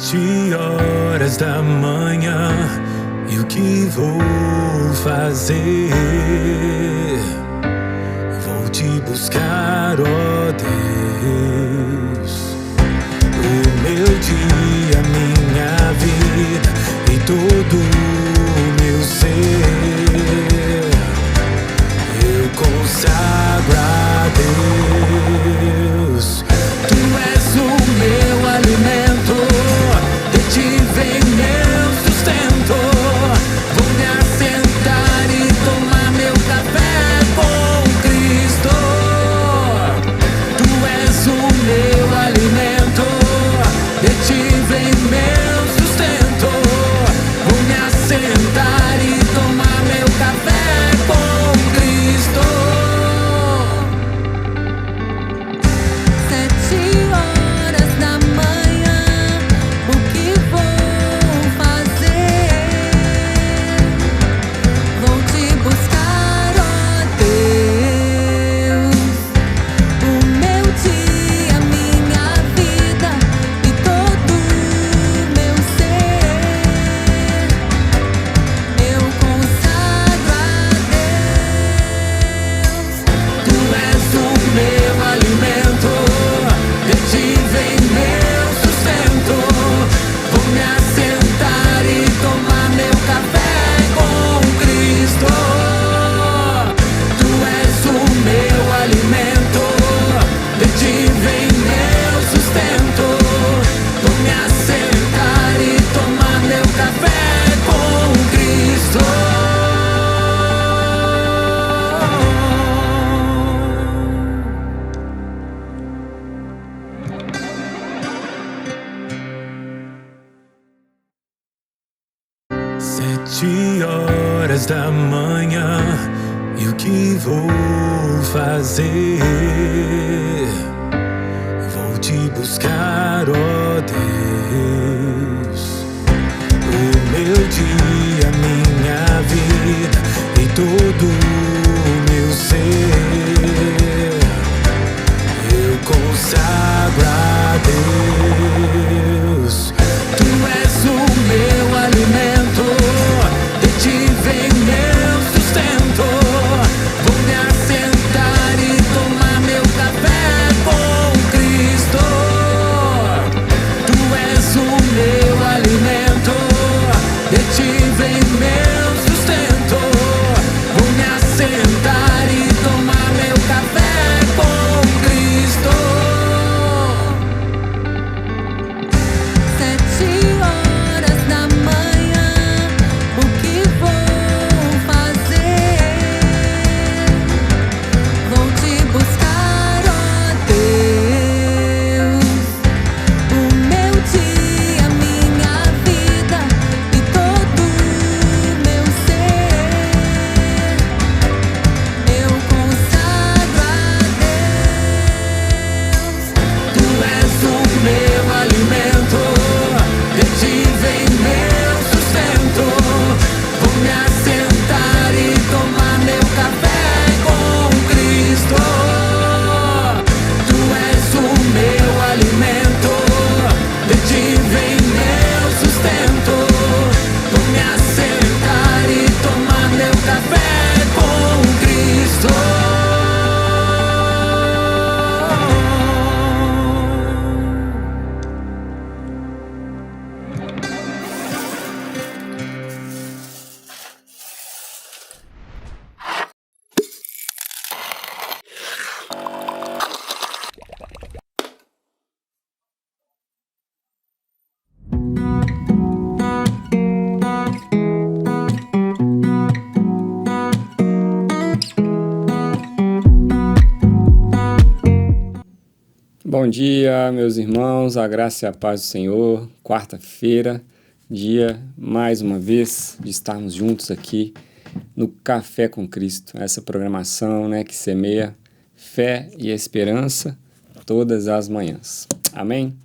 7 horas da manhã, e o que vou fazer? Vou te buscar, ó Deus. O meu dia, minha vida e todo o meu ser, eu consagro a Deus. Tu és o meu alimento, de ti vem meu sustento. Vou me assentar e tomar meu café com Cristo. Tu és o meu alimento, de ti vem meu sustento. Vou me assentar e tomar meu café com Cristo. 7 horas da manhã, o que vou fazer? Vou te buscar, ó Deus. O meu dia, minha vida e todo o meu ser, eu consagro a Deus. Tu és o meu alimento, de ti vem meu sustento. Vou me assentar e tomar meu café com Cristo. Tu és o meu alimento, de ti vem meu sustento. Vou me assentar e tomar meu café com Cristo. 7 horas da manhã, e o que vou fazer? Vou te buscar, ó Deus. O meu dia, minha vida e todo o meu ser, eu consagro a Deus. Tu és o meu alimento, de ti vem meu sustento. Vou me assentar e tomar meu café com Cristo. Tu és o meu alimento, de ti vem meu sustento. Vou me assentar e tomar meu café com Cristo. 7 horas da manhã, o que vou fazer? Vou te buscar, ó Deus. O meu dia, minha vida e todo o meu ser, eu consagro a Deus. Tu és o meu alimento, de ti vem meu sustento. Vou me assentar e tomar meu café com Cristo. Tu és o meu alimento, de ti vem meu sustento. Vou me assentar e tomar meu café com Cristo. Bom dia, meus irmãos, a graça e a paz do Senhor. Quarta-feira, dia, mais uma vez, de estarmos juntos aqui no Café com Cristo. Essa programação, que semeia fé e esperança todas as manhãs. Amém?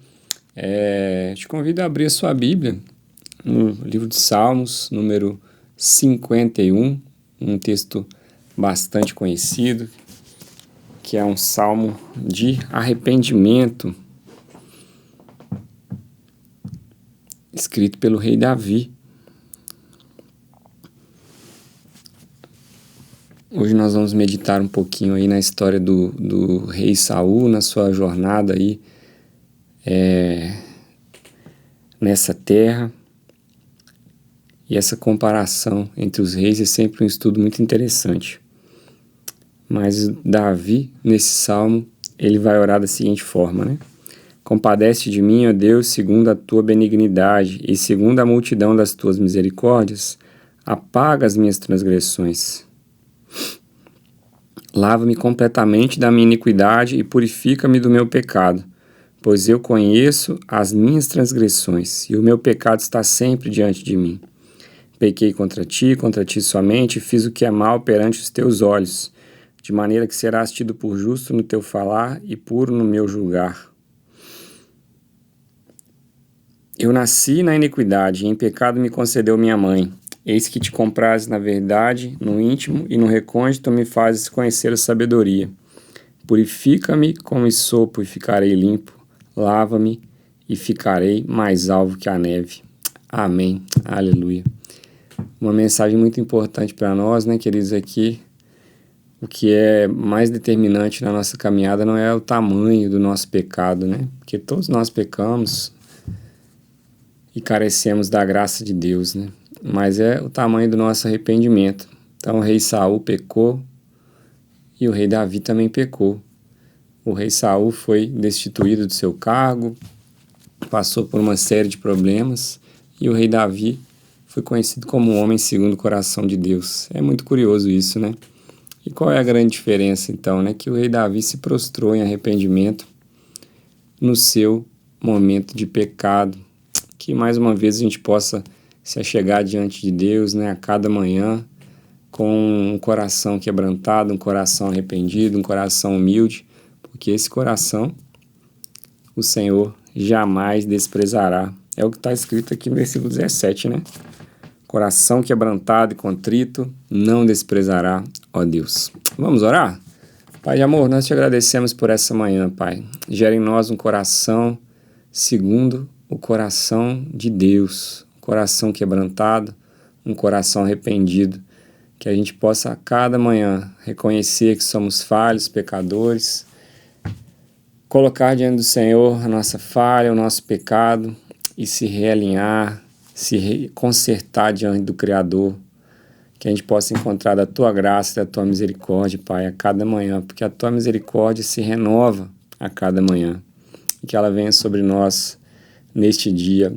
Te convido a abrir a sua Bíblia no livro de Salmos, número 51, um texto bastante conhecido, que é um salmo de arrependimento. escrito pelo rei Davi. Hoje nós vamos meditar um pouquinho aí na história do rei Saul, na sua jornada aí nessa terra. E essa comparação entre os reis é sempre um estudo muito interessante. Mas Davi, nesse salmo, ele vai orar da seguinte forma, né? Compadece de mim, ó Deus, segundo a tua benignidade e segundo a multidão das tuas misericórdias, apaga as minhas transgressões. Lava-me completamente da minha iniquidade e purifica-me do meu pecado, pois eu conheço as minhas transgressões e o meu pecado está sempre diante de mim. Pequei contra ti somente, e fiz o que é mal perante os teus olhos, de maneira que serás tido por justo no teu falar e puro no meu julgar. Eu nasci na iniquidade, e em pecado me concedeu minha mãe. Eis que te comprases na verdade, no íntimo e no recôndito me fazes conhecer a sabedoria. Purifica-me como sopo e ficarei limpo. Lava-me e ficarei mais alvo que a neve. Amém. Aleluia. Uma mensagem muito importante para nós, né, queridos, aqui. O que é mais determinante na nossa caminhada não é o tamanho do nosso pecado, né? Porque todos nós pecamos e carecemos da graça de Deus, né? Mas é o tamanho do nosso arrependimento. Então o rei Saul pecou e o rei Davi também pecou. O rei Saul foi destituído do seu cargo, passou por uma série de problemas, e o rei Davi foi conhecido como um homem segundo o coração de Deus. É muito curioso isso, né? E qual é a grande diferença, então, né? Que o rei Davi se prostrou em arrependimento no seu momento de pecado. Que, mais uma vez, a gente possa se achegar diante de Deus, né? A cada manhã, com um coração quebrantado, um coração arrependido, um coração humilde, porque esse coração o Senhor jamais desprezará. É o que está escrito aqui no versículo 17, né? Coração quebrantado e contrito não desprezará, ó Deus. Vamos orar? Pai de amor, nós te agradecemos por essa manhã, Pai. Gera em nós um coração segundo o coração de Deus. Um coração quebrantado, um coração arrependido. Que a gente possa a cada manhã reconhecer que somos falhos, pecadores. Colocar diante do Senhor a nossa falha, o nosso pecado e se realinhar, se consertar diante do Criador, que a gente possa encontrar da Tua graça e da Tua misericórdia, Pai, a cada manhã, porque a Tua misericórdia se renova a cada manhã, e que ela venha sobre nós neste dia,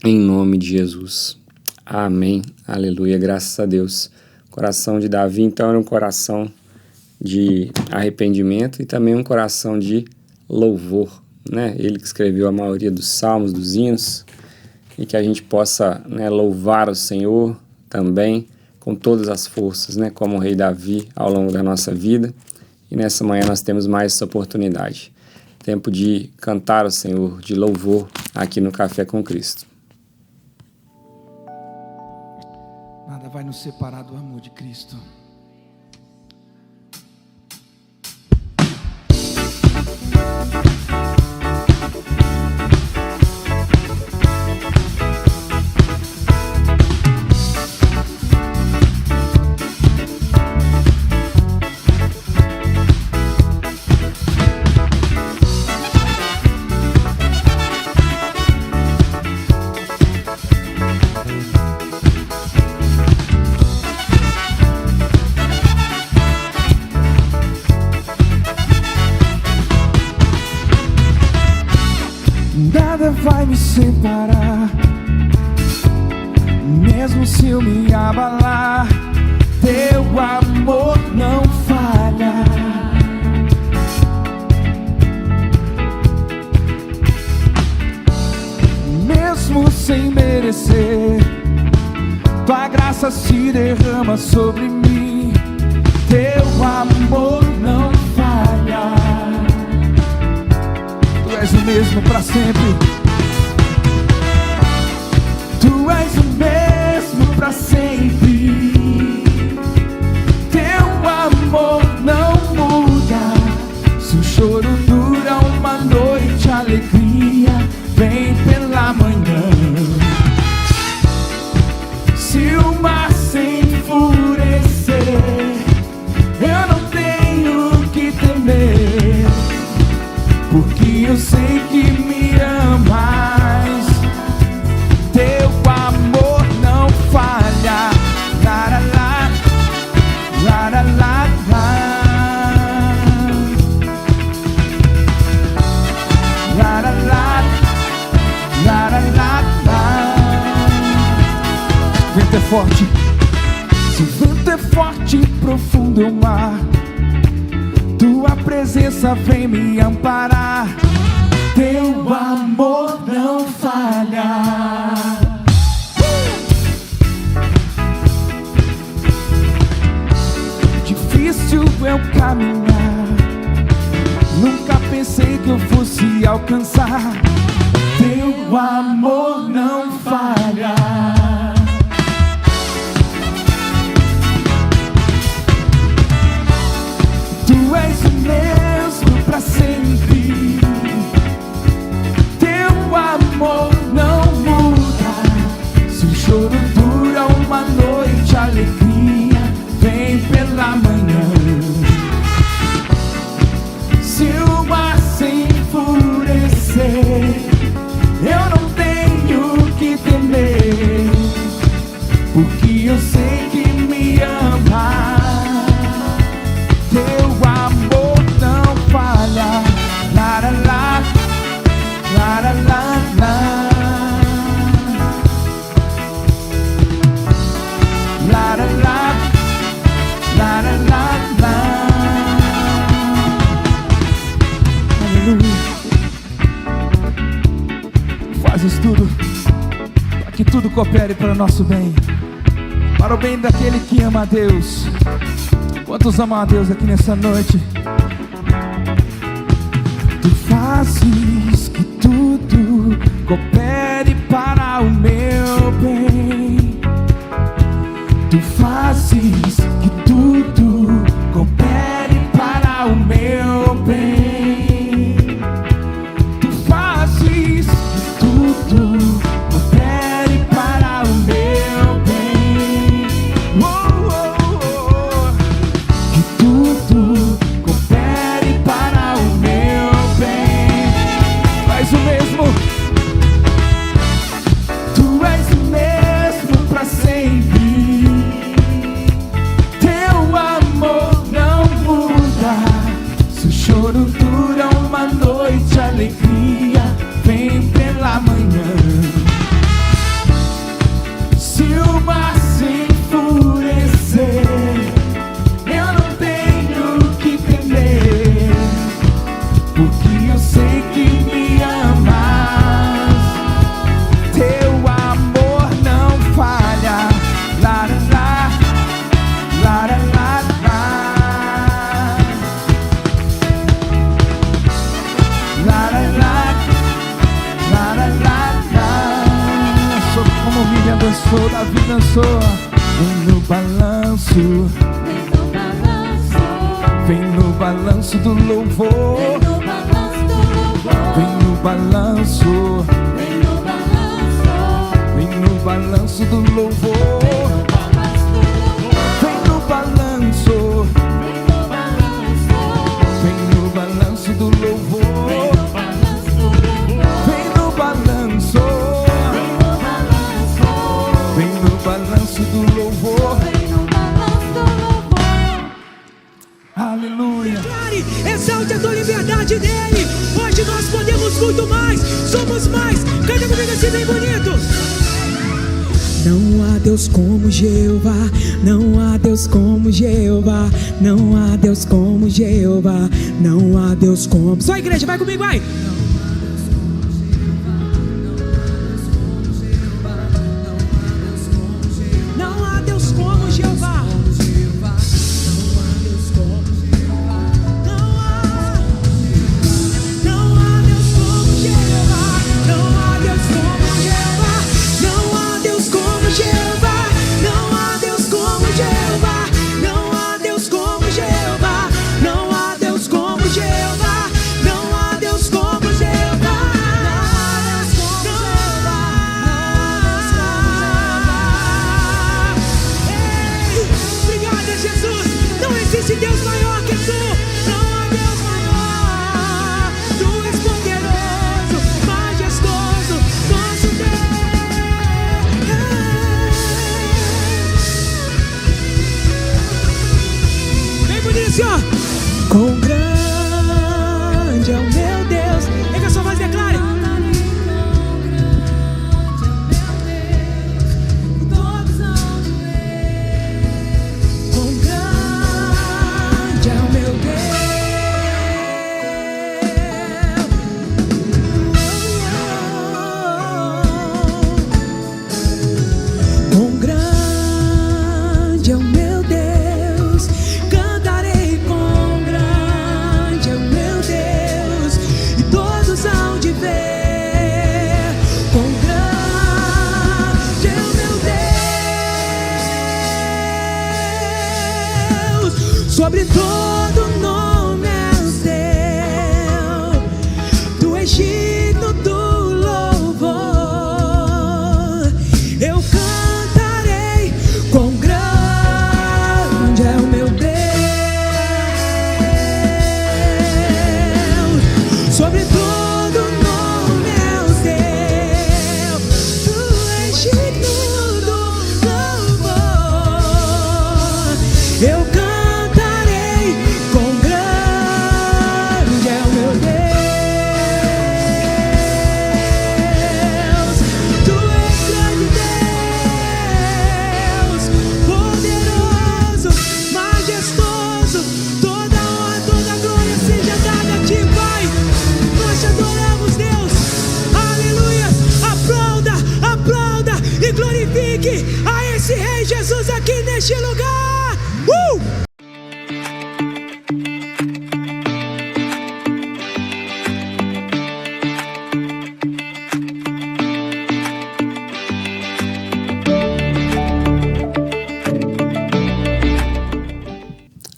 em nome de Jesus. Amém, aleluia, graças a Deus. O coração de Davi, então, era um coração de arrependimento e também um coração de louvor, né? Ele que escreveu a maioria dos salmos, dos hinos, e que a gente possa, né, louvar o Senhor também com todas as forças, né, como o rei Davi ao longo da nossa vida. E nessa manhã nós temos mais essa oportunidade. Tempo de cantar ao Senhor, de louvor aqui no Café com Cristo. Nada vai nos separar do amor de Cristo. Nada vai me separar, mesmo se eu me abalar, teu amor não falha. Mesmo sem merecer, tua graça se derrama sobre mim, teu amor não falha. Tu és o mesmo para sempre. Tu és o mesmo para sempre. Teu amor não muda. Se o choro dura uma noite, a alegria vem pela manhã. é forte, se o vento é forte e profundo é o mar, tua presença vem me amparar. Teu amor não falha. Difícil é o caminhar, nunca pensei que eu fosse alcançar. Teu amor não falha. Tu és o mesmo pra sempre. Teu amor não muda. Se o choro dura uma noite, a alegria vem pela manhã. Se o mar se enfurecer, eu não tenho que temer, porque eu sei que me ama. Teu amor não falha. La la la, la la la la, la la la, la la la la. Aleluia. Fazes tudo para que tudo coopere para o nosso bem, para o bem daquele que ama a Deus. Quantos amam a Deus aqui nessa noite? Tu fazes que tudo coopere para o meu bem. Tu fazes que tudo coopere para o meu bem. Tu fazes que tudo coopere para o meu bem. Oh, oh, oh. Que tudo coopere para o meu bem. Faz o mesmo. Tu és o mesmo pra sempre. Teu amor não muda. Se o choro dura uma noite, a alegria vem pela manhã. Se o mar se enfurecer, eu não tenho que temer, porque eu sei que me amas. Teu amor não falha. La la la, la la la la, la la la, la la la la. Sou como Miriam dançou, Davi dançou. Vem no balanço, vem no balanço do louvor. Vem no balanço, vem no balanço do louvor. Vem no balanço, vem no balanço do louvor. Vem no balanço, vem no balanço do louvor. Aleluia. Declare, exalte a tua liberdade nele. Hoje nós podemos muito mais, somos mais. Canta comigo assim bem bonito. Não há Deus como Jeová, não há Deus como Jeová, não há Deus como Jeová, não há Deus como. Só a igreja, vai comigo, vai. Não há Deus como Jeová. Como sobre todo nome é o seu. Tu és digno do louvor. Eu cantarei, quão grande é o meu Deus. Sobre todo nome é o seu. Tu és digno do louvor. Eu cantarei, quão grande é o meu Deus. Tu és grande Deus, poderoso, majestoso. Toda honra, toda glória seja dada a ti, Pai. Nós te adoramos, Deus. Aleluia. Aplauda, aplauda e glorifique a esse Rei Jesus aqui neste lugar.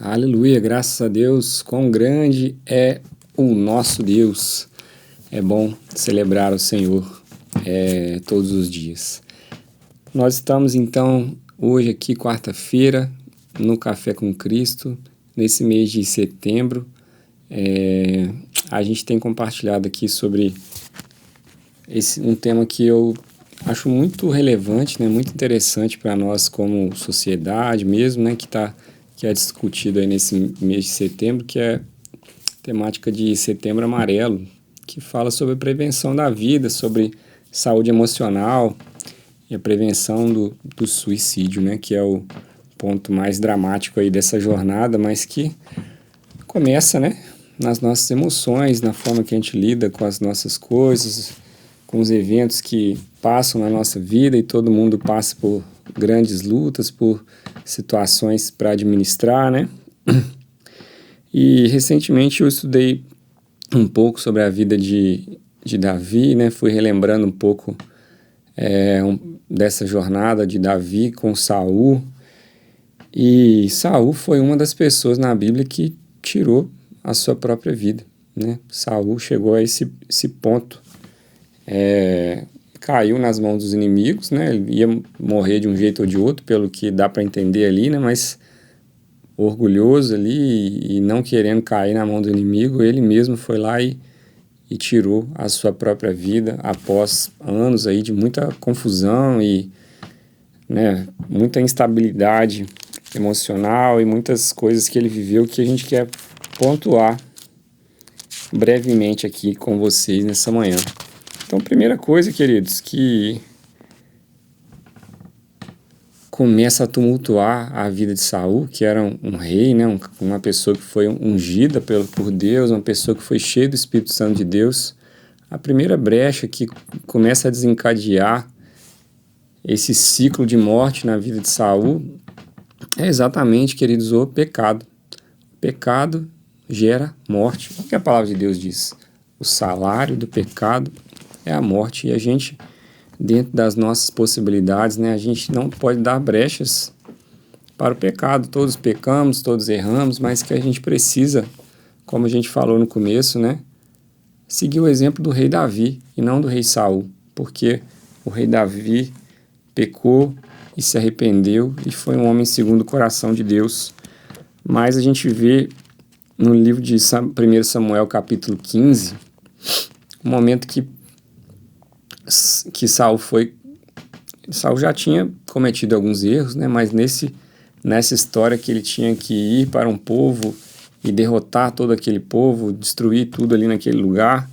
Aleluia, graças a Deus, quão grande é o nosso Deus. É bom celebrar o Senhor todos os dias. Nós estamos então hoje aqui, quarta-feira, no Café com Cristo, nesse mês de setembro. A gente tem compartilhado aqui sobre um tema que eu acho muito relevante, né, muito interessante para nós como sociedade mesmo, né, que é discutido aí nesse mês de setembro, que é a temática de Setembro Amarelo, que fala sobre a prevenção da vida, sobre saúde emocional e a prevenção do suicídio, né, que é o ponto mais dramático aí dessa jornada, mas que começa, né, nas nossas emoções, na forma que a gente lida com as nossas coisas, com os eventos que passam na nossa vida, e todo mundo passa por grandes lutas, por situações para administrar, né? E recentemente eu estudei um pouco sobre a vida de Davi, né? Fui relembrando um pouco dessa jornada de Davi com Saul. E Saul foi uma das pessoas na Bíblia que tirou a sua própria vida, né? Saul chegou a esse ponto, caiu nas mãos dos inimigos, né? Ele ia morrer de um jeito ou de outro, pelo que dá para entender ali, né? Mas orgulhoso ali e não querendo cair na mão do inimigo, ele mesmo foi lá e tirou a sua própria vida após anos aí de muita confusão e, né, muita instabilidade emocional e muitas coisas que ele viveu que a gente quer pontuar brevemente aqui com vocês nessa manhã. Então, primeira coisa, queridos, que começa a tumultuar a vida de Saul, que era um rei, né, uma pessoa que foi ungida por Deus, uma pessoa que foi cheia do Espírito Santo de Deus. A primeira brecha que começa a desencadear esse ciclo de morte na vida de Saul é exatamente, queridos, o pecado. O pecado gera morte. O que a palavra de Deus diz? O salário do pecado é a morte, e a gente, dentro das nossas possibilidades, né, a gente não pode dar brechas para o pecado. Todos pecamos, todos erramos, mas que a gente precisa, como a gente falou no começo, né, seguir o exemplo do rei Davi e não do rei Saul, porque o rei Davi pecou e se arrependeu e foi um homem segundo o coração de Deus. Mas a gente vê no livro de 1 Samuel capítulo 15, um momento que Saul já tinha cometido alguns erros, né? Mas nessa história que ele tinha que ir para um povo e derrotar todo aquele povo, destruir tudo ali naquele lugar,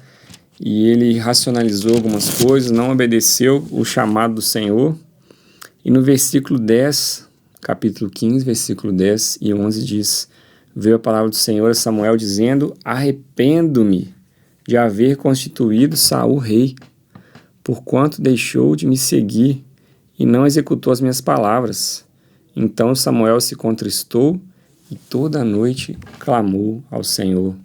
e ele racionalizou algumas coisas, não obedeceu o chamado do Senhor. E no versículo 10, capítulo 15, versículo 10 e 11 diz: veio a palavra do Senhor a Samuel dizendo: arrependo-me de haver constituído Saul rei, porquanto deixou de me seguir e não executou as minhas palavras. Então Samuel se contristou e toda a noite clamou ao Senhor.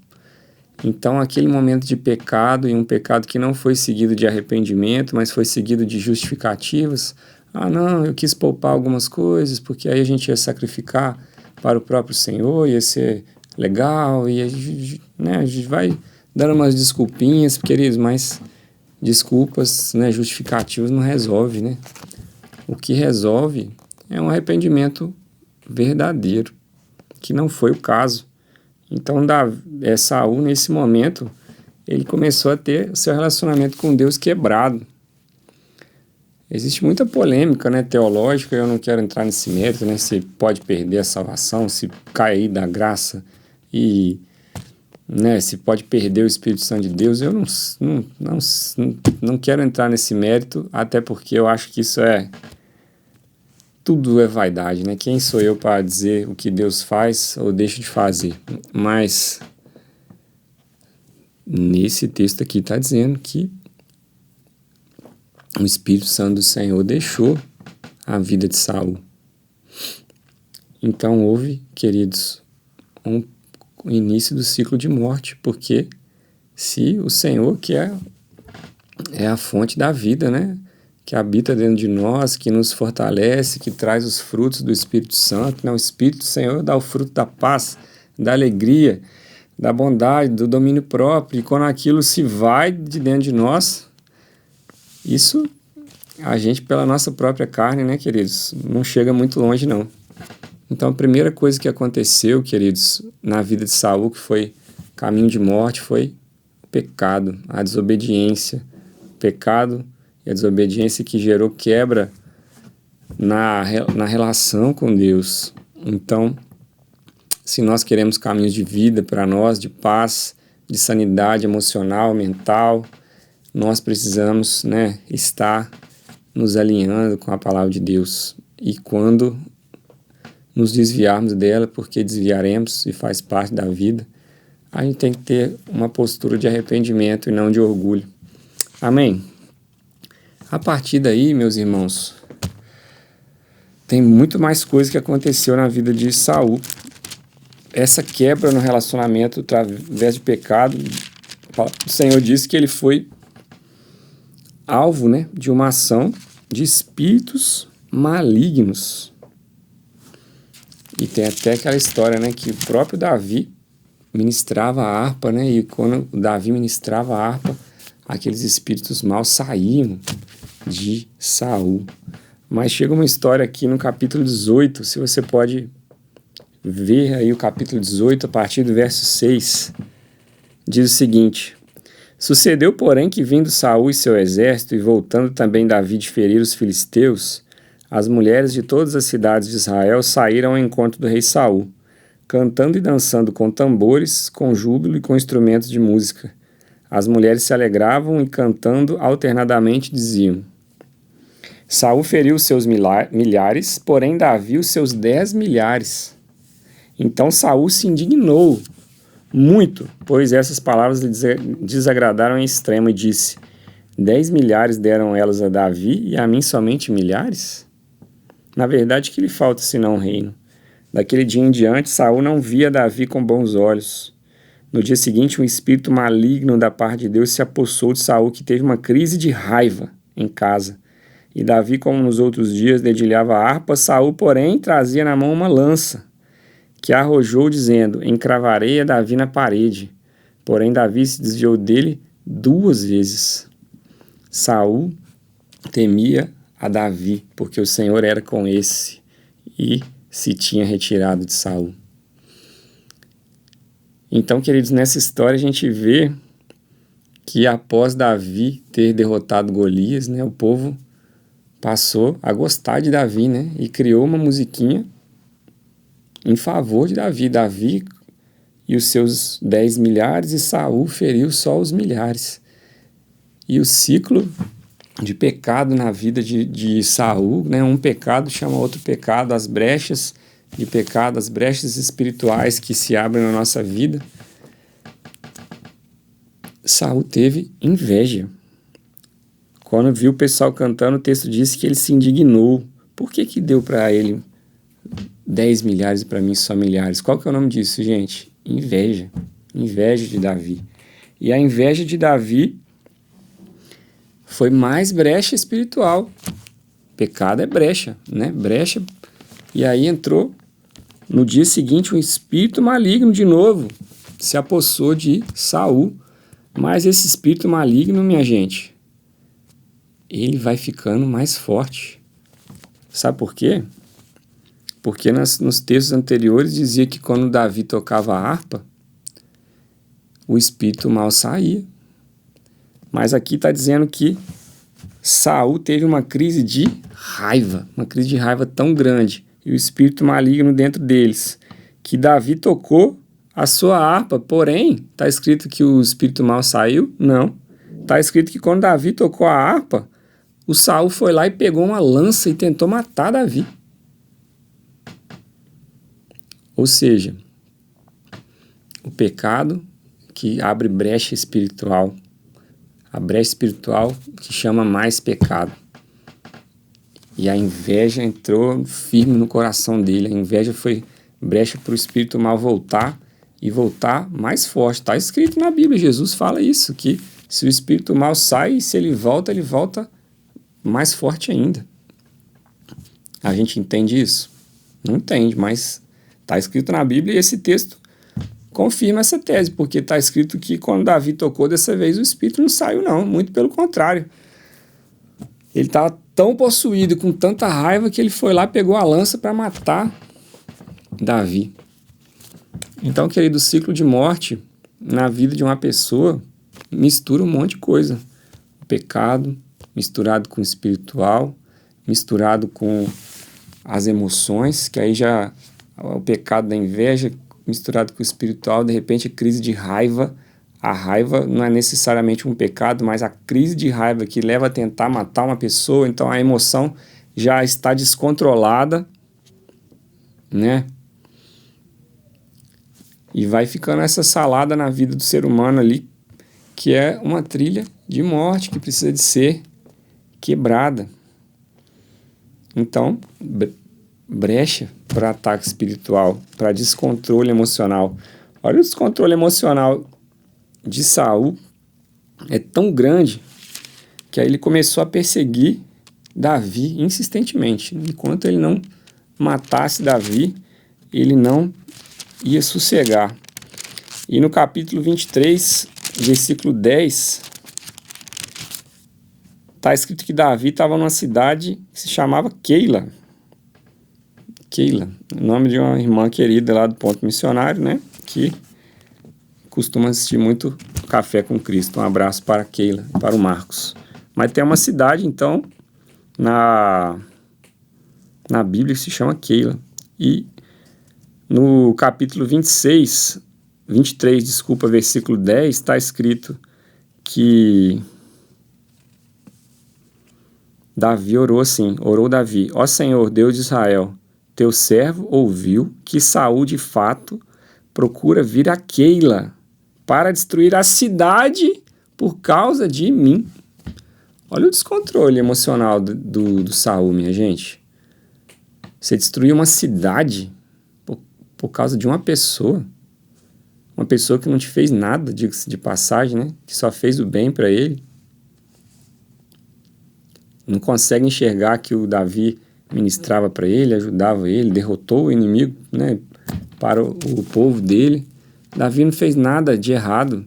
Então aquele momento de pecado, e um pecado que não foi seguido de arrependimento, mas foi seguido de justificativas. Ah não, eu quis poupar algumas coisas, porque aí a gente ia sacrificar para o próprio Senhor, ia ser legal, e a gente vai dando umas desculpinhas, queridos, mas desculpas, né, justificativas não resolve, né? O que resolve é um arrependimento verdadeiro, que não foi o caso. Então, Saul, nesse momento, ele começou a ter o seu relacionamento com Deus quebrado. Existe muita polêmica, né, teológica, eu não quero entrar nesse mérito, né, se pode perder a salvação, se cair da graça e, né, se pode perder o Espírito Santo de Deus. Eu não quero entrar nesse mérito, até porque eu acho que tudo é vaidade, né? Quem sou eu para dizer o que Deus faz ou deixa de fazer? Mas nesse texto aqui está dizendo que o Espírito Santo do Senhor deixou a vida de Saul. Então houve, queridos, um início do ciclo de morte, porque se o Senhor, que é a fonte da vida, né, que habita dentro de nós, que nos fortalece, que traz os frutos do Espírito Santo, né, o Espírito do Senhor dá o fruto da paz, da alegria, da bondade, do domínio próprio, e quando aquilo se vai de dentro de nós, isso, a gente, pela nossa própria carne, né, queridos, não chega muito longe, não. Então, a primeira coisa que aconteceu, queridos, na vida de Saul, que foi caminho de morte, foi o pecado, a desobediência. O pecado e a desobediência que gerou quebra na relação com Deus. Então, se nós queremos caminhos de vida para nós, de paz, de sanidade emocional, mental, nós precisamos, né, estar nos alinhando com a palavra de Deus. E quando nos desviarmos dela, porque desviaremos e faz parte da vida, a gente tem que ter uma postura de arrependimento e não de orgulho. Amém? A partir daí, meus irmãos, tem muito mais coisa que aconteceu na vida de Saul. Essa quebra no relacionamento através de pecado, o Senhor disse que ele foi alvo, né, de uma ação de espíritos malignos. E tem até aquela história, né, que o próprio Davi ministrava a harpa, né, e quando Davi ministrava a harpa, aqueles espíritos maus saíam de Saul. Mas chega uma história aqui no capítulo 18, se você pode ver aí o capítulo 18, a partir do verso 6, diz o seguinte: Sucedeu, porém, que vindo Saul e seu exército, e voltando também Davi de ferir os filisteus, as mulheres de todas as cidades de Israel saíram ao encontro do rei Saul, cantando e dançando com tambores, com júbilo e com instrumentos de música. As mulheres se alegravam e, cantando alternadamente, diziam: Saul feriu os seus milhares, porém Davi os seus 10 milhares. Então Saul se indignou muito, pois essas palavras lhe desagradaram em extremo, e disse: 10 milhares deram elas a Davi, e a mim somente milhares? Na verdade, que lhe falta senão um reino? Daquele dia em diante, Saul não via Davi com bons olhos. No dia seguinte, um espírito maligno da parte de Deus se apossou de Saul, que teve uma crise de raiva em casa. E Davi, como nos outros dias, dedilhava a harpa, Saul, porém, trazia na mão uma lança, que arrojou, dizendo: encravarei a Davi na parede. Porém, Davi se desviou dele 2 vezes. Saul temia a Davi, porque o Senhor era com esse, e se tinha retirado de Saul. Então, queridos, nessa história a gente vê que após Davi ter derrotado Golias, né, o povo passou a gostar de Davi, né, e criou uma musiquinha em favor de Davi. Davi e os seus 10 milhares, e Saul feriu só os milhares. E o ciclo de pecado na vida de Saul, né, um pecado chama outro pecado, as brechas de pecado, as brechas espirituais que se abrem na nossa vida. Saul teve inveja. Quando viu o pessoal cantando, o texto diz que ele se indignou. Por que deu para ele 10 milhares e para mim só milhares? Qual que é o nome disso, gente? Inveja. Inveja de Davi. E a inveja de Davi foi mais brecha espiritual. Pecado é brecha, né? Brecha. E aí entrou No dia seguinte, um espírito maligno de novo se apossou de Saul. Mas esse espírito maligno, minha gente, ele vai ficando mais forte. Sabe por quê? Porque nos textos anteriores dizia que quando Davi tocava a harpa, o espírito mal saía. Mas aqui está dizendo que Saul teve uma crise de raiva tão grande, e o espírito maligno dentro deles, que Davi tocou a sua harpa, porém, está escrito que o espírito mal saiu? Não. Está escrito que quando Davi tocou a harpa, o Saul foi lá e pegou uma lança e tentou matar Davi. Ou seja, o pecado que abre brecha espiritual, a brecha espiritual que chama mais pecado. E a inveja entrou firme no coração dele. A inveja foi brecha para o espírito mal voltar e voltar mais forte. Está escrito na Bíblia, Jesus fala isso, que se o espírito mal sai, se ele volta mais forte ainda. A gente entende isso? Não entende, mas está escrito na Bíblia e esse texto confirma essa tese, porque está escrito que quando Davi tocou dessa vez, o espírito não saiu não, muito pelo contrário. Ele estava tão possuído, com tanta raiva, que ele foi lá, pegou a lança para matar Davi. Então, querido, o ciclo de morte na vida de uma pessoa mistura um monte de coisa. O pecado misturado com o espiritual, misturado com as emoções, que aí já o pecado da inveja misturado com o espiritual, de repente a crise de raiva. A raiva não é necessariamente um pecado, mas a crise de raiva que leva a tentar matar uma pessoa, então a emoção já está descontrolada, né? E vai ficando essa salada na vida do ser humano ali, que é uma trilha de morte que precisa de ser quebrada. Então, brecha para ataque espiritual, para descontrole emocional. Olha o descontrole emocional de Saul, é tão grande que aí ele começou a perseguir Davi insistentemente. Enquanto ele não matasse Davi, ele não ia sossegar. E no capítulo 23, versículo 10, está escrito que Davi estava numa cidade que se chamava Keila. Keila, nome de uma irmã querida lá do Ponto Missionário, né? Que costuma assistir muito Café com Cristo. Um abraço para a Keila e para o Marcos. Mas tem uma cidade, então, na Bíblia que se chama Keila. E no capítulo 23, versículo 10, está escrito que Davi orou assim, orou Davi: ó Senhor, Deus de Israel, teu servo ouviu que Saul de fato procura vir a Keila para destruir a cidade por causa de mim. Olha o descontrole emocional do Saul, minha gente. Você destruiu uma cidade por causa de uma pessoa que não te fez nada, diga-se de passagem, né? Que só fez o bem para ele. Não consegue enxergar que o Davi ministrava para ele, ajudava ele, derrotou o inimigo, né, para o povo dele. Davi não fez nada de errado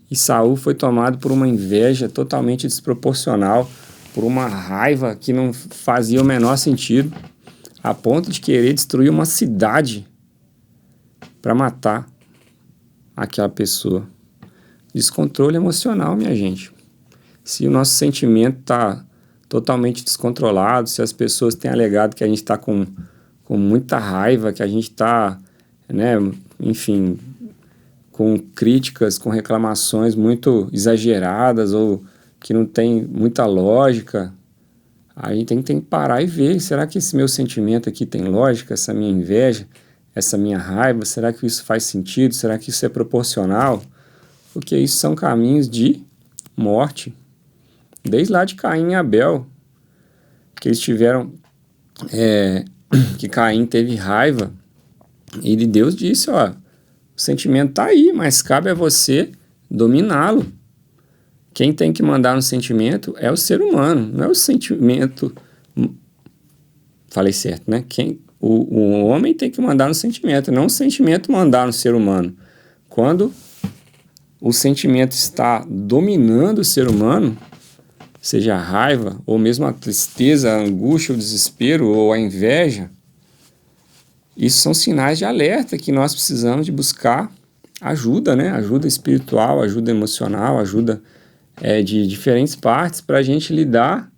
e Saul foi tomado por uma inveja totalmente desproporcional, por uma raiva que não fazia o menor sentido, a ponto de querer destruir uma cidade para matar aquela pessoa. Descontrole emocional, minha gente. Se o nosso sentimento está totalmente descontrolado, se as pessoas têm alegado que a gente está com muita raiva, que a gente está, né, enfim, com críticas, com reclamações muito exageradas ou que não tem muita lógica, a gente tem que parar e ver, será que esse meu sentimento aqui tem lógica, essa minha inveja, essa minha raiva, será que isso faz sentido, será que isso é proporcional? Porque isso são caminhos de morte. Desde lá de Caim e Abel, que eles tiveram, que Caim teve raiva, e Deus disse, ó, o sentimento está aí, mas cabe a você dominá-lo. Quem tem que mandar no sentimento é o ser humano, não é o sentimento... Falei certo, né? O homem tem que mandar no sentimento, não o sentimento mandar no ser humano. Quando o sentimento está dominando o ser humano, seja a raiva, ou mesmo a tristeza, a angústia, o desespero ou a inveja, isso são sinais de alerta que nós precisamos de buscar ajuda, né? Ajuda espiritual, ajuda emocional, ajuda de diferentes partes para a gente lidar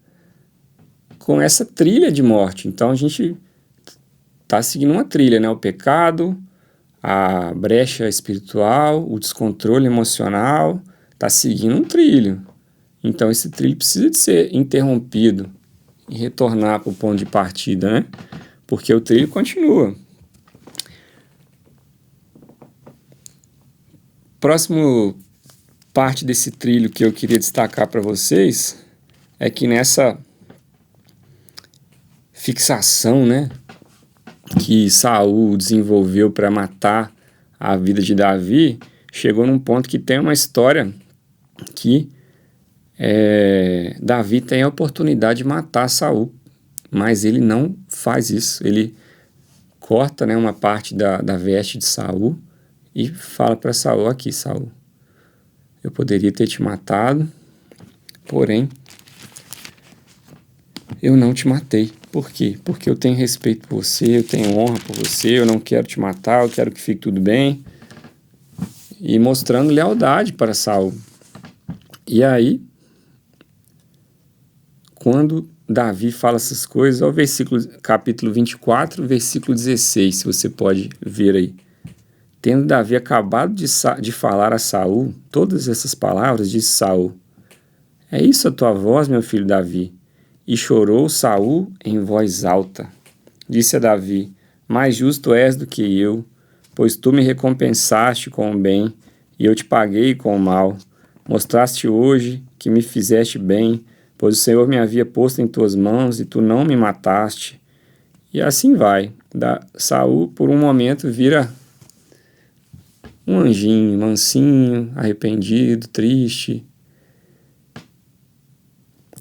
com essa trilha de morte. Então a gente está seguindo uma trilha, né? O pecado, a brecha espiritual, o descontrole emocional, está seguindo um trilho. Então esse trilho precisa de ser interrompido e retornar para o ponto de partida, né? Porque o trilho continua. Próximo parte desse trilho que eu queria destacar para vocês é que nessa fixação, né, que Saul desenvolveu para matar a vida de Davi, chegou num ponto que tem uma história que Davi tem a oportunidade de matar Saul, mas ele não faz isso. Ele corta, né, uma parte da veste de Saul e fala para Saul: aqui, Saul, eu poderia ter te matado, porém eu não te matei. Por quê? Porque eu tenho respeito por você, eu tenho honra por você, eu não quero te matar, eu quero que fique tudo bem. E mostrando lealdade para Saul. E aí, quando Davi fala essas coisas, olha o versículo, capítulo 24, versículo 16, se você pode ver aí. Tendo Davi acabado de falar a Saul todas essas palavras, disse Saul: é isso a tua voz, meu filho Davi? E chorou Saul em voz alta. Disse a Davi: mais justo és do que eu, pois tu me recompensaste com o bem, e eu te paguei com o mal. Mostraste hoje que me fizeste bem, pois o Senhor me havia posto em tuas mãos, e tu não me mataste. E assim vai. Saul, por um momento, vira um anjinho, mansinho, arrependido, triste.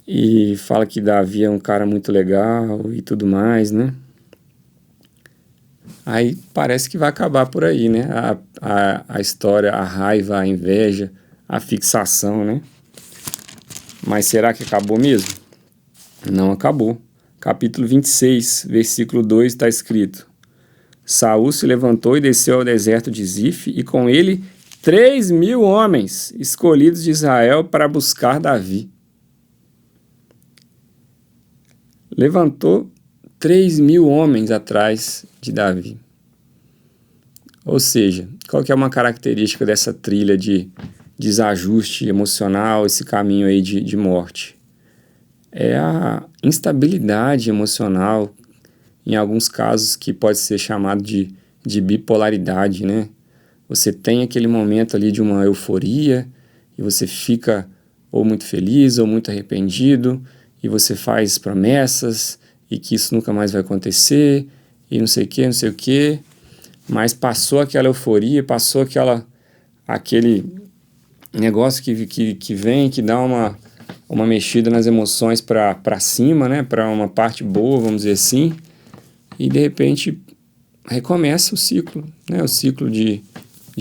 E fala que Davi é um cara muito legal e tudo mais, né? Aí parece que vai acabar por aí, né? A história, a raiva, a inveja, a fixação, né? Mas será que acabou mesmo? Não acabou. Capítulo 26, versículo 2 está escrito: Saul se levantou e desceu ao deserto de Zif, e com ele 3.000 homens escolhidos de Israel para buscar Davi. Levantou 3.000 homens atrás de Davi. Ou seja, qual que é uma característica dessa trilha de desajuste emocional, esse caminho aí de morte? É a instabilidade emocional, em alguns casos que pode ser chamado de bipolaridade, né? Você tem aquele momento ali de uma euforia e você fica ou muito feliz ou muito arrependido, e você faz promessas e que isso nunca mais vai acontecer e não sei o que, mas passou aquela euforia, passou aquele negócio que vem, que dá uma mexida nas emoções para cima, né? Para uma parte boa, vamos dizer assim, e de repente recomeça o ciclo, né? O ciclo de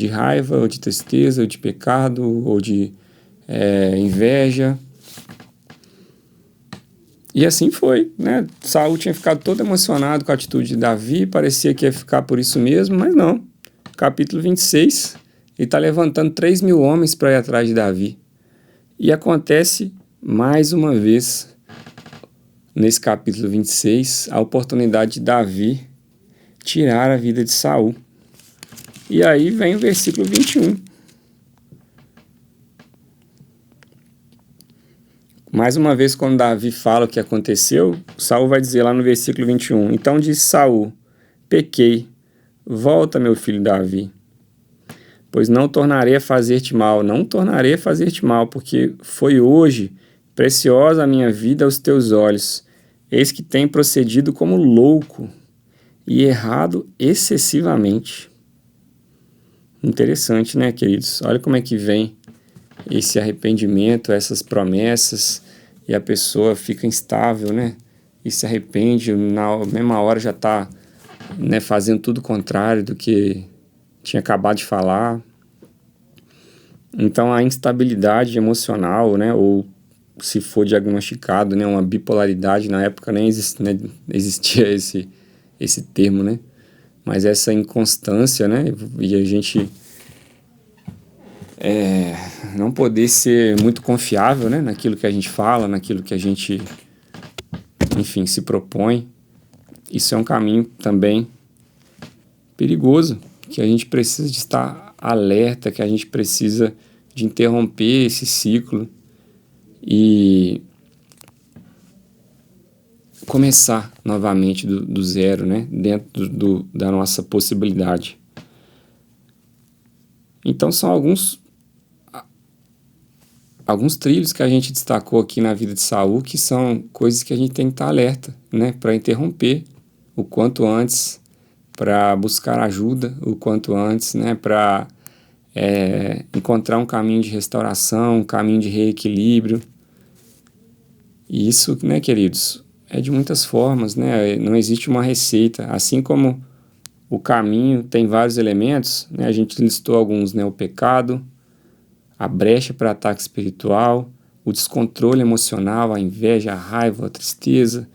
raiva, ou de tristeza, ou de pecado, ou de inveja. E assim foi, né? Saul tinha ficado todo emocionado com a atitude de Davi, parecia que ia ficar por isso mesmo, mas não. Capítulo 26, ele está levantando 3.000 homens para ir atrás de Davi. E acontece mais uma vez, nesse capítulo 26, a oportunidade de Davi tirar a vida de Saul. E aí vem o versículo 21. Mais uma vez, quando Davi fala o que aconteceu, Saul vai dizer lá no versículo 21, então disse Saul: pequei, volta, meu filho Davi, pois não tornarei a fazer-te mal, porque foi hoje preciosa a minha vida aos teus olhos. Eis que tenho procedido como louco e errado excessivamente. Interessante, né, queridos? Olha como é que vem esse arrependimento, essas promessas, e a pessoa fica instável, né? E se arrepende, na mesma hora já está né, fazendo tudo o contrário do que tinha acabado de falar. Então, a instabilidade emocional, né, ou se for diagnosticado, né, uma bipolaridade, na época nem existia esse termo, né, mas essa inconstância, né, e a gente não poder ser muito confiável, né, naquilo que a gente fala, naquilo que a gente, enfim, se propõe. Isso é um caminho também perigoso, que a gente precisa de estar alerta, que a gente precisa de interromper esse ciclo e começar novamente do zero, né? Dentro da nossa possibilidade. Então são alguns trilhos que a gente destacou aqui na vida de Saul, que são coisas que a gente tem que estar alerta, né? Para interromper o quanto antes, para buscar ajuda o quanto antes, né? Para encontrar um caminho de restauração, um caminho de reequilíbrio. E isso, né, queridos, é de muitas formas, né? Não existe uma receita. Assim como o caminho tem vários elementos, né? A gente listou alguns, né? O pecado, a brecha para ataque espiritual, o descontrole emocional, a inveja, a raiva, a tristeza,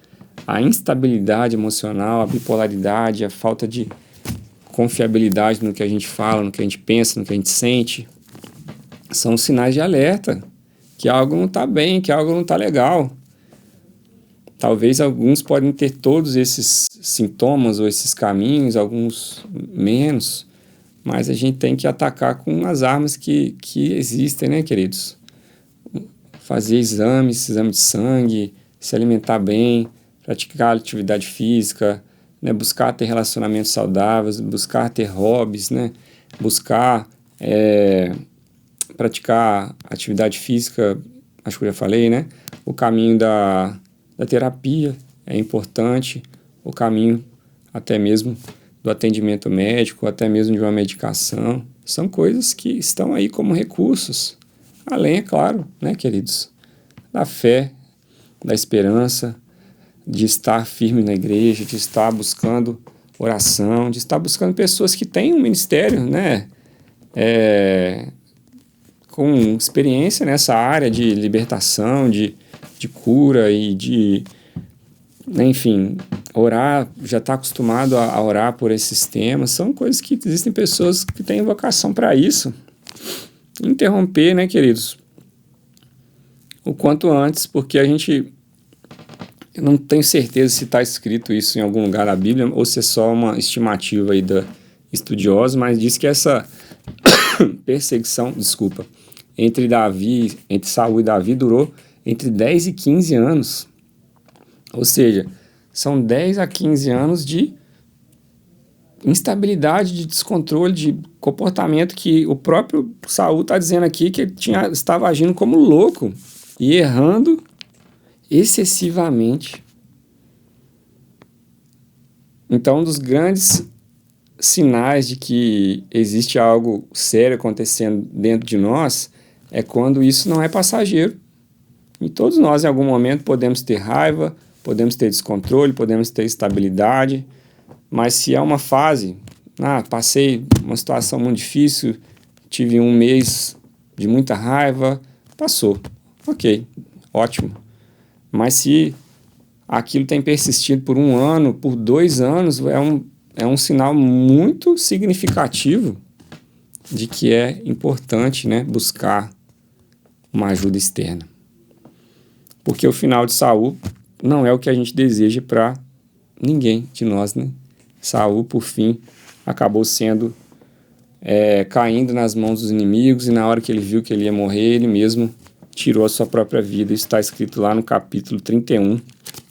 a instabilidade emocional, a bipolaridade, a falta de confiabilidade no que a gente fala, no que a gente pensa, no que a gente sente. São sinais de alerta, que algo não está bem, que algo não está legal. Talvez alguns podem ter todos esses sintomas ou esses caminhos, alguns menos, mas a gente tem que atacar com as armas que existem, né, queridos? Fazer exame de sangue, se alimentar bem, praticar atividade física, né, buscar ter relacionamentos saudáveis, buscar ter hobbies, né, buscar praticar atividade física, acho que eu já falei, né, o caminho da terapia é importante, o caminho até mesmo do atendimento médico, até mesmo de uma medicação, são coisas que estão aí como recursos, além, é claro, né, queridos, da fé, da esperança, de estar firme na igreja, de estar buscando oração, de estar buscando pessoas que têm um ministério, né, com experiência nessa área de libertação, de cura e de, né, enfim, orar, já está acostumado a orar por esses temas. São coisas que existem pessoas que têm vocação para isso. Interromper, né, queridos, o quanto antes, porque eu não tenho certeza se está escrito isso em algum lugar da Bíblia ou se é só uma estimativa aí da estudiosa, mas diz que essa perseguição, entre Saul e Davi durou entre 10 e 15 anos. Ou seja, são 10 a 15 anos de instabilidade, de descontrole, de comportamento que o próprio Saul está dizendo aqui que ele estava agindo como louco e errando excessivamente. Então, um dos grandes sinais de que existe algo sério acontecendo dentro de nós é quando isso não é passageiro. E todos nós, em algum momento, podemos ter raiva, podemos ter descontrole, podemos ter instabilidade, mas se é uma fase, passei uma situação muito difícil, tive um mês de muita raiva, passou, ok, ótimo. Mas se aquilo tem persistido por 1 ano, por 2 anos, é um sinal muito significativo de que é importante, né, buscar uma ajuda externa. Porque o final de Saul não é o que a gente deseja para ninguém de nós, né? Saul, por fim, acabou caindo nas mãos dos inimigos, e na hora que ele viu que ele ia morrer, ele mesmo tirou a sua própria vida. Isso está escrito lá no capítulo 31,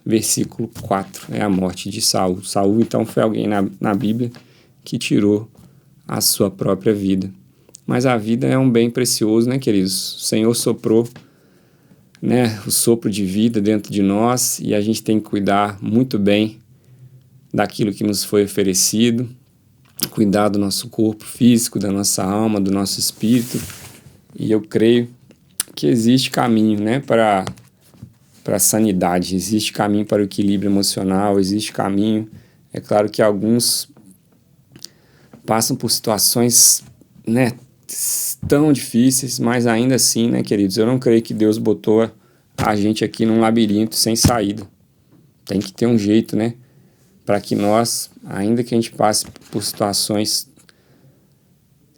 versículo 4, é a morte de Saul. Saul, então, foi alguém na Bíblia que tirou a sua própria vida. Mas a vida é um bem precioso, né, queridos? O Senhor soprou, né, o sopro de vida dentro de nós, e a gente tem que cuidar muito bem daquilo que nos foi oferecido, cuidar do nosso corpo físico, da nossa alma, do nosso espírito. E eu creio que existe caminho, né, para a sanidade, existe caminho para o equilíbrio emocional, existe caminho É claro que alguns passam por situações, né, tão difíceis, mas ainda assim, né, queridos, eu não creio que Deus botou a gente aqui num labirinto sem saída. Tem que ter um jeito, né, para que nós, ainda que a gente passe por situações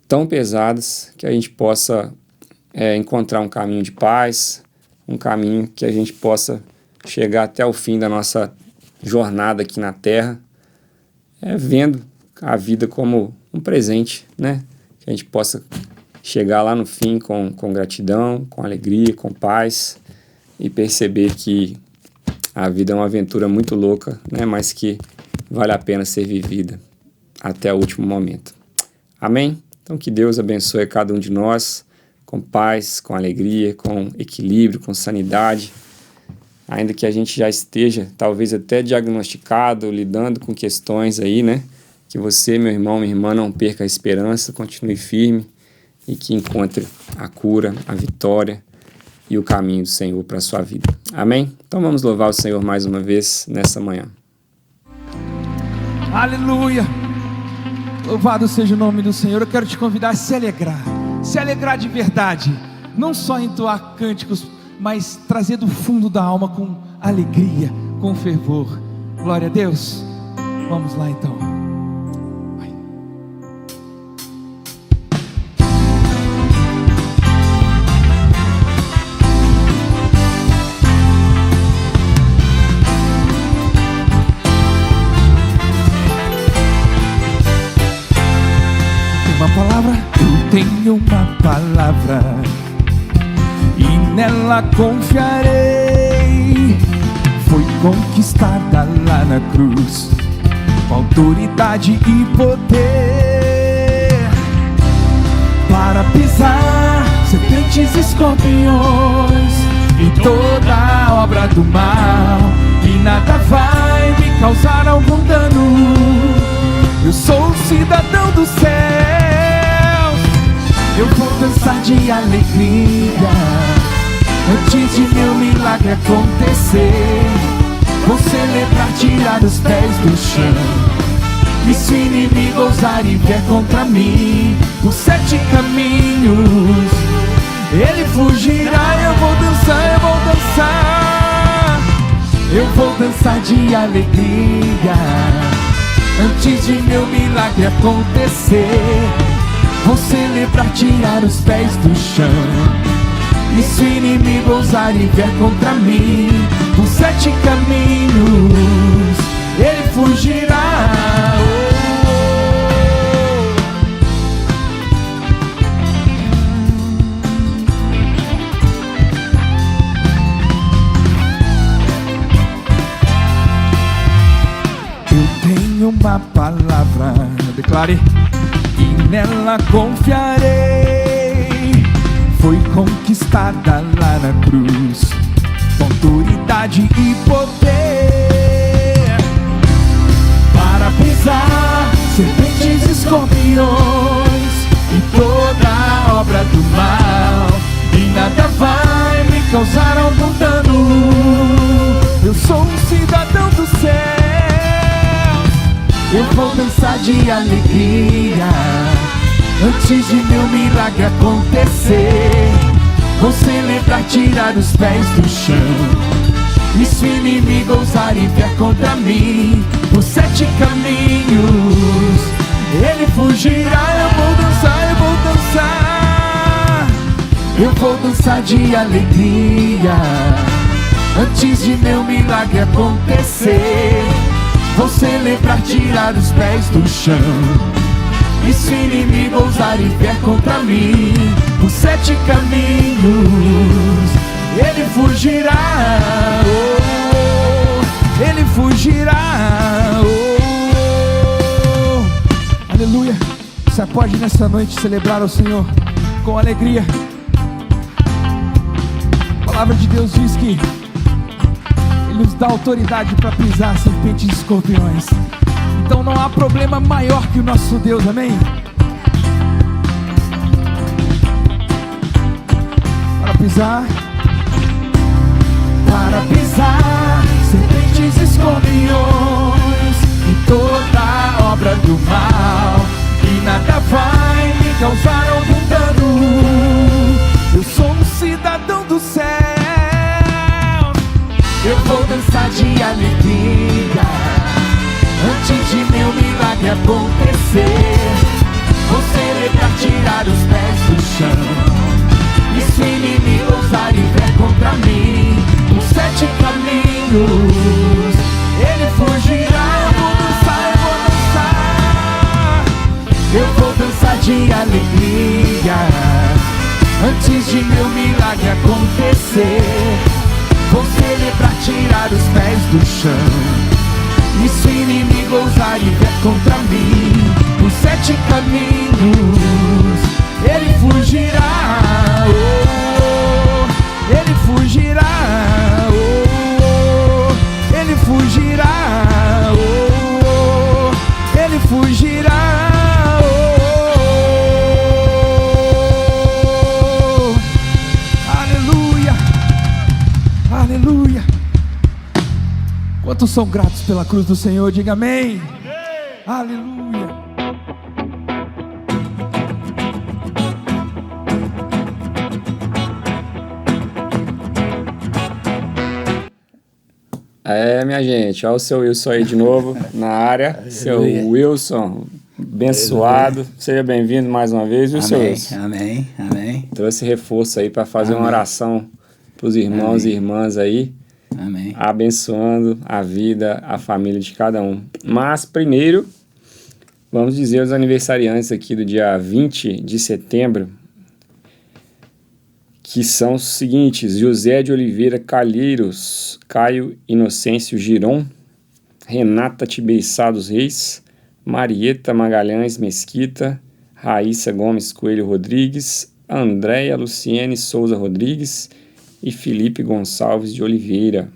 tão pesadas, que a gente possa encontrar um caminho de paz, um caminho que a gente possa chegar até o fim da nossa jornada aqui na Terra, vendo a vida como um presente, né? Que a gente possa chegar lá no fim com gratidão, com alegria, com paz e perceber que a vida é uma aventura muito louca, né? Mas que vale a pena ser vivida até o último momento. Amém? Então que Deus abençoe cada um de nós com paz, com alegria, com equilíbrio, com sanidade, ainda que a gente já esteja talvez até diagnosticado, lidando com questões aí, né? Que você, meu irmão, minha irmã, não perca a esperança, continue firme e que encontre a cura, a vitória e o caminho do Senhor para a sua vida. Amém? Então vamos louvar o Senhor mais uma vez nessa manhã. Aleluia! Louvado seja o nome do Senhor. Eu quero te convidar a se alegrar de verdade, não só entoar cânticos, mas trazer do fundo da alma com alegria, com fervor. Glória a Deus. Vamos lá então. Vai. Tem uma palavra? Eu tenho uma palavra e nela confiarei. Foi conquistada lá na cruz, com autoridade e poder, para pisar serpentes e escorpiões e toda a obra do mal, e nada vai me causar algum dano. Eu sou um cidadão dos céus, eu vou dançar de alegria antes de meu milagre acontecer. Vou celebrar, tirar os pés do chão, e se o inimigo ousar e vier contra mim por 7 caminhos, ele fugirá. Eu vou dançar, eu vou dançar, eu vou dançar de alegria antes de meu milagre acontecer. Vou celebrar, tirar os pés do chão, e se o inimigo ousar e vier contra mim por 7 caminhos, ele fugirá. Eu tenho uma palavra, declare, e nela confiarei. Foi conquistada lá na cruz, com autoridade e poder, para pisar serpentes e escorpiões e toda a obra do mal, e nada vai me causar algum dano. Eu sou um cidadão do céu, eu vou dançar de alegria antes de meu milagre acontecer. Vou celebrar, tirar os pés do chão, e se o inimigo ousar e vier contra mim por 7 caminhos, ele fugirá. Eu vou dançar, eu vou dançar, eu vou dançar de alegria antes de meu milagre acontecer. Vou celebrar, tirar os pés do chão, e se o inimigo ousar e vier contra mim por 7 caminhos, ele fugirá. Oh, ele fugirá. Oh, aleluia. Você pode nessa noite celebrar ao Senhor com alegria. A palavra de Deus diz que Ele nos dá autoridade para pisar serpentes e escorpiões. Então não há problema maior que o nosso Deus, amém? Para pisar serpentes e escorpiões e toda do mal, e nada vai me causar algum dano. Eu sou um cidadão do céu, eu vou dançar de alegria antes de meu milagre acontecer. Vou celebrar, tirar os pés do chão, e se inimigo ousar e vier contra mim, os 7 caminhos ele fugirá. Eu vou dançar de alegria antes de meu milagre acontecer. Vou celebrar, tirar os pés do chão, e se o inimigo ousar e vier contra mim, os 7 caminhos ele fugirá. Oh, ele fugirá. Oh, ele fugirá. Oh, ele fugirá. Aleluia. Quantos são gratos pela cruz do Senhor? Diga amém. Aleluia. Minha gente, olha o seu Wilson aí de novo na área. Seu Wilson, abençoado. Seja bem-vindo mais uma vez, viu, seu Wilson? Amém, amém. Trouxe reforço aí para fazer uma oração para os irmãos e irmãs aí. Amém. Abençoando a vida, a família de cada um. Mas primeiro, vamos dizer os aniversariantes aqui do dia 20 de setembro, que são os seguintes: José de Oliveira Calheiros, Caio Inocêncio Giron, Renata Tibeiçá dos Reis, Marieta Magalhães Mesquita, Raíssa Gomes Coelho Rodrigues, Andréia Luciene Souza Rodrigues e Felipe Gonçalves de Oliveira.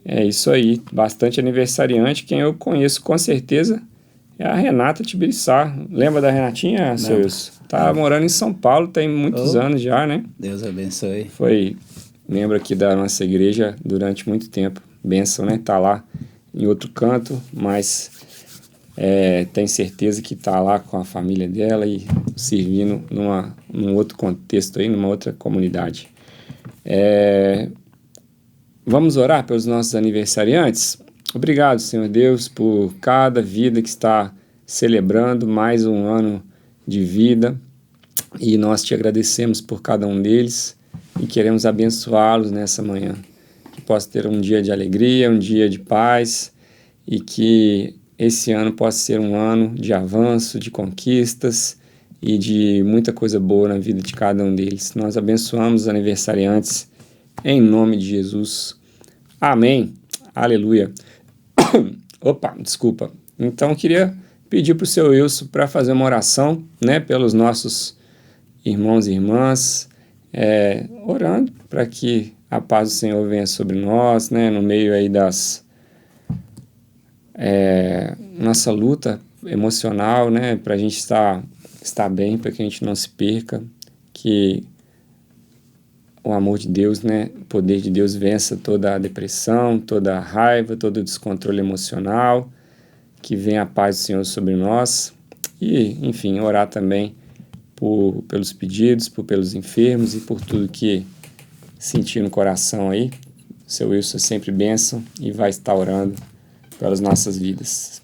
É isso aí, bastante aniversariante. Quem eu conheço com certeza é a Renata Tibiriçá. Lembra da Renatinha, seu Wilson? Tá morando em São Paulo, tem muitos anos já, né? Deus abençoe. Foi membro aqui da nossa igreja durante muito tempo. Bênção, né? Tá lá em outro canto, mas tem certeza que tá lá com a família dela e servindo num outro contexto aí, numa outra comunidade. Vamos orar pelos nossos aniversariantes? Obrigado, Senhor Deus, por cada vida que está celebrando mais um ano de vida, e nós te agradecemos por cada um deles e queremos abençoá-los nessa manhã. Que possa ter um dia de alegria, um dia de paz, e que esse ano possa ser um ano de avanço, de conquistas e de muita coisa boa na vida de cada um deles. Nós abençoamos os aniversariantes em nome de Jesus. Amém. Aleluia. Opa, desculpa. Então, eu queria pedir para o seu Wilson para fazer uma oração, né, pelos nossos irmãos e irmãs, orando para que a paz do Senhor venha sobre nós, né, no meio aí das nossa luta emocional, né, para a gente estar bem, para que a gente não se perca, que o amor de Deus, né, o poder de Deus vença toda a depressão, toda a raiva, todo o descontrole emocional, que venha a paz do Senhor sobre nós e, enfim, orar também pelos pedidos, pelos enfermos e por tudo que sentir no coração aí. Seu Wilson é sempre bênção e vai estar orando pelas nossas vidas.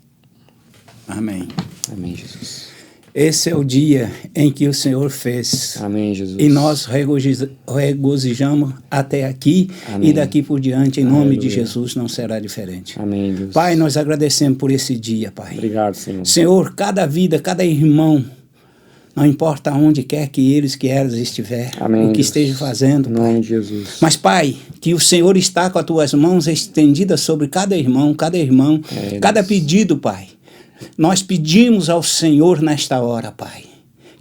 Amém. Amém, Jesus. Esse é o dia em que o Senhor fez. Amém, Jesus. E nós regozijamos até aqui. Amém. E daqui por diante, em nome de Jesus, não será diferente. Amém, Deus. Pai, nós agradecemos por esse dia, Pai. Obrigado, Senhor. Senhor, cada vida, cada irmão, não importa onde quer que elas estiver, Amém, o que Deus. Esteja fazendo, Pai. Em nome de Jesus. Mas, Pai, que o Senhor está com as tuas mãos estendidas sobre cada irmão, cada pedido, Pai. Nós pedimos ao Senhor nesta hora, Pai,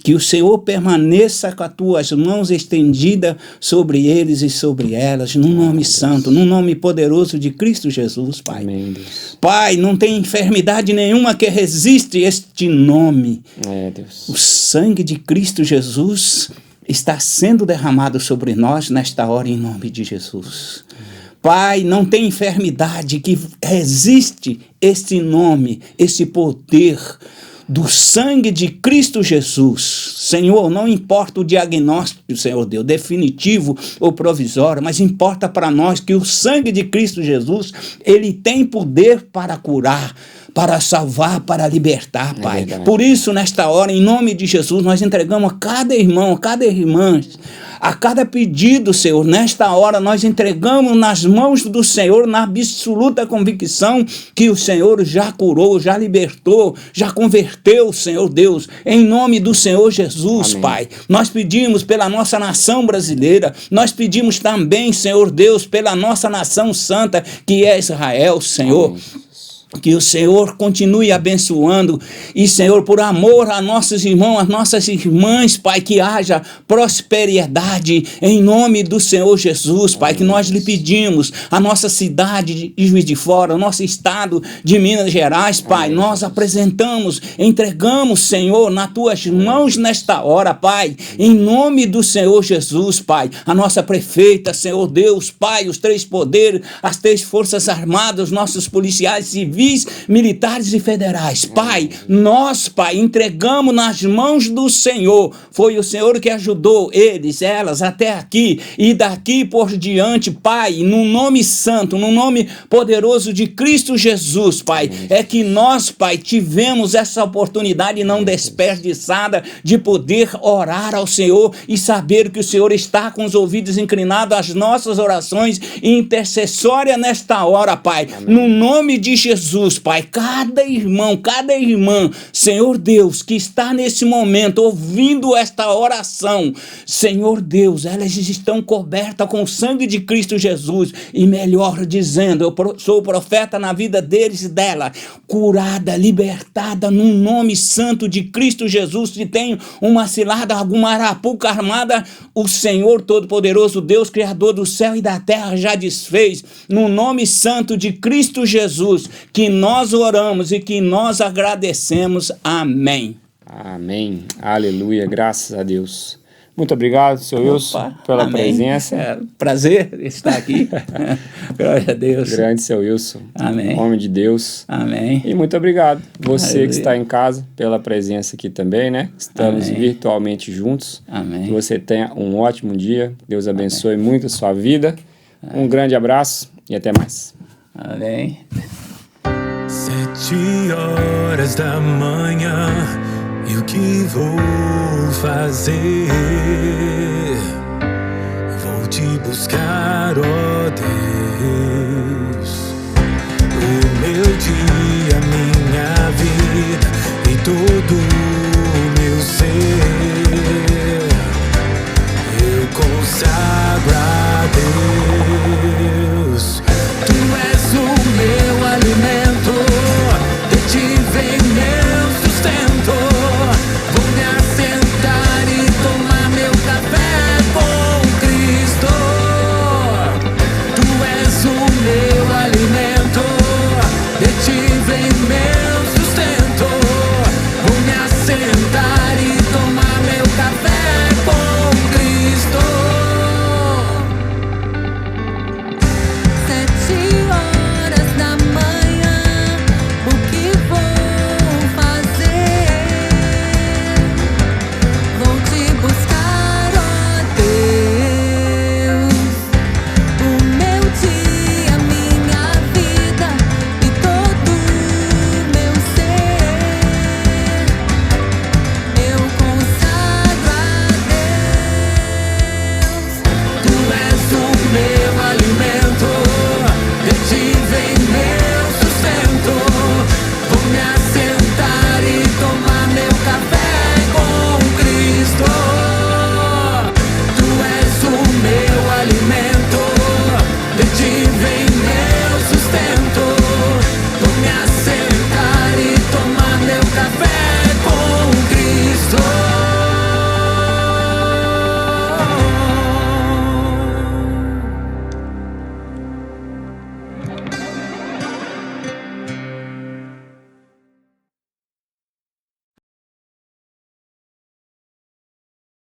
que o Senhor permaneça com as tuas mãos estendidas sobre eles e sobre elas, num nome santo, num nome poderoso de Cristo Jesus, Pai. Amém, Deus. Pai, não tem enfermidade nenhuma que resiste este nome. Deus. O sangue de Cristo Jesus está sendo derramado sobre nós nesta hora em nome de Jesus. Pai, não tem enfermidade que resiste este nome, esse poder do sangue de Cristo Jesus. Senhor, não importa o diagnóstico, Senhor Deus, definitivo ou provisório, mas importa para nós que o sangue de Cristo Jesus, ele tem poder para curar, para salvar, para libertar, Pai. Por isso, nesta hora, em nome de Jesus, nós entregamos a cada irmão, a cada irmã, a cada pedido, Senhor, nesta hora nós entregamos nas mãos do Senhor, na absoluta convicção que o Senhor já curou, já libertou, já converteu, Senhor Deus, em nome do Senhor Jesus, amém. Pai. Nós pedimos pela nossa nação brasileira, nós pedimos também, Senhor Deus, pela nossa nação santa, que é Israel, Senhor. Amém. Que o Senhor continue abençoando e, Senhor, por amor a nossos irmãos, às nossas irmãs, Pai, que haja prosperidade em nome do Senhor Jesus, Pai, que nós lhe pedimos, a nossa cidade de Juiz de Fora, o nosso estado de Minas Gerais, Pai, nós apresentamos, entregamos, Senhor, nas tuas mãos nesta hora, Pai, em nome do Senhor Jesus, Pai, a nossa prefeita, Senhor Deus, Pai, os 3 poderes, as 3 forças armadas, os nossos policiais civis, militares e federais. Pai, nós, Pai, entregamos nas mãos do Senhor. Foi o Senhor que ajudou eles, elas, até aqui e daqui por diante, Pai, no nome santo, no nome poderoso de Cristo Jesus, Pai, é que nós, Pai, tivemos essa oportunidade não desperdiçada de poder orar ao Senhor e saber que o Senhor está com os ouvidos inclinados às nossas orações intercessórias nesta hora, Pai, no nome de Jesus, Pai, cada irmão, cada irmã, Senhor Deus, que está nesse momento ouvindo esta oração, Senhor Deus, elas estão cobertas com o sangue de Cristo Jesus e melhor dizendo, eu sou profeta na vida deles e dela, curada, libertada no nome santo de Cristo Jesus. Se tem uma cilada, alguma arapuca armada, o Senhor Todo-Poderoso, Deus Criador do céu e da terra já desfez, no nome santo de Cristo Jesus, que nós oramos e que nós agradecemos. Amém. Amém. Aleluia. Graças a Deus. Muito obrigado, Sr. Wilson, pela amém. Presença. É, prazer estar aqui. Glória a Deus. Grande Sr. Wilson. Amém. Homem de Deus. Amém. E muito obrigado. Você Aleluia. Que está em casa, pela presença aqui também, né? Estamos amém. Virtualmente juntos. Amém. Que você tenha um ótimo dia. Deus abençoe muito a sua vida. Um grande abraço e até mais. Amém. 7h da manhã, e o que vou fazer? Vou te buscar, ó